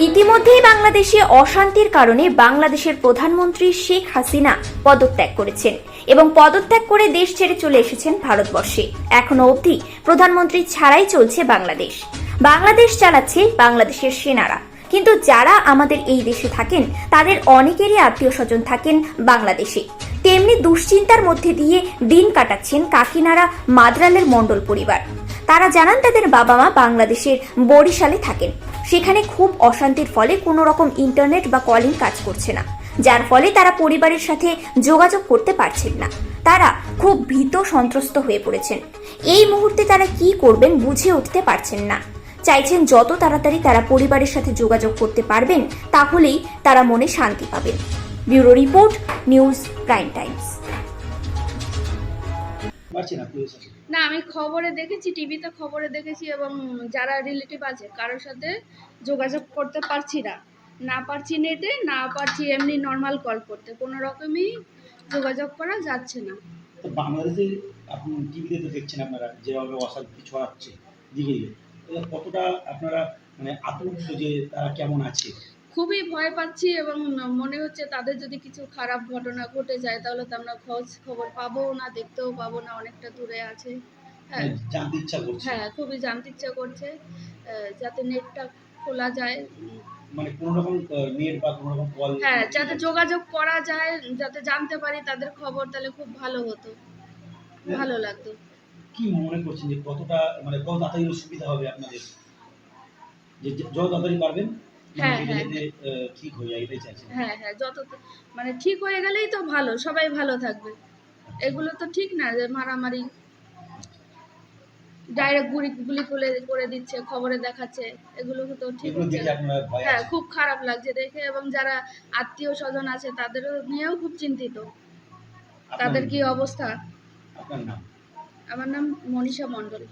ইতিমধ্যেই বাংলাদেশে অশান্তির কারণে বাংলাদেশের প্রধানমন্ত্রী শেখ হাসিনা পদত্যাগ করেছেন এবং পদত্যাগ করে দেশ ছেড়ে চলে এসেছেন ভারতবর্ষে। এখনো অবধি প্রধানমন্ত্রী ছাড়াই চলছে বাংলাদেশ। বাংলাদেশ চালাচ্ছে বাংলাদেশের সেনারা। কিন্তু যারা আমাদের এই দেশে থাকেন তাদের অনেকেরই আত্মীয় স্বজন থাকেন বাংলাদেশে। তেমনি দুশ্চিন্তার মধ্যে দিয়ে দিন কাটাচ্ছেন কাকিনাড়া মাদ্রালের মণ্ডল পরিবার। তারা জানান তাদের বাবা মা বাংলাদেশের বরিশালে থাকেন। সেখানে খুব অশান্তির ফলে কোনো রকম ইন্টারনেট বা কলিং কাজ করছে না, যার ফলে তারা পরিবারের সাথে যোগাযোগ করতে পারছেন না। তারা খুব ভীত সন্ত্রস্ত হয়ে পড়েছেন। এই মুহূর্তে তারা কি করবেন বুঝে উঠতে পারছেন না। চাইছেন যত তাড়াতাড়ি তারা পরিবারের সাথে যোগাযোগ করতে পারবেন, তাহলেই তারা মনে শান্তি পাবেন। Bureau report, news prime Times. না, আমি খবরে দেখেছি, টিভিতে খবরে দেখেছি, এবং যারা রিলেটিভ আছে কারোর সাথে যোগাযোগ করতে পারছি না পারছি নেটে, না পারছি এমনি নর্মাল কল করতে, কোনো রকমই যোগাযোগ করা যাচ্ছে না। তো বাংলাদেশে আপনি টিভিতে তো দেখছেন আপনারা যেভাবে অশান্তি ছড়াচ্ছে দিকে দিকে, কতটা আপনারা মানে আতঙ্কিত যে তারা কেমন আছে? খুবই ভয় পাচ্ছি এবং মনে হচ্ছে তাদের যদি কিছু খারাপ ঘটনা ঘটে যায় তাহলে তো আমরা খোঁজ খবর পাবো না, দেখতেও পাবো না, অনেকটা দূরে আছে। হ্যাঁ, জানতে ইচ্ছা করছে। হ্যাঁ, খুবই জানতে ইচ্ছা করছে যাতে নেটটা খোলা যায়, মানে কোনো রকম নেট বা কোনো রকম কল, হ্যাঁ, যাতে যোগাযোগ করা যায়, যাতে জানতে পারি তাদের খবর, তাহলে খুব ভালো হতো, ভালো লাগতো। কি মনে করছেন যে কতটা মানে কত তাড়াতাড়ি সুবিধা হবে আপনাদের, যে যত তাড়াতাড়ি পারবেন হ্যাঁ, এটা হ্যাঁ, যাতে ঠিক হয়ে যায় এটাই চাইছেন? হ্যাঁ, হ্যাঁ, যত মানে ঠিক হয়ে গেলেই তো ভালো, সবাই ভালো থাকবে। এগুলো তো ঠিক না যে মারামারি, ডাইরেক্ট গুলি করে দিচ্ছে, খবরে দেখাচ্ছে, এগুলো তো ঠিক এগুলো হচ্ছে দেখে না। আপনার ভয় হ্যাঁ, আছে? খুব খারাপ লাগছে দেখে, এবং যারা আত্মীয় স্বজন আছে তাদেরও নিয়েও খুব চিন্তিত, আপনার তাদের কি অবস্থা। আপনার নাম? আমার নাম মনীষা মণ্ডল।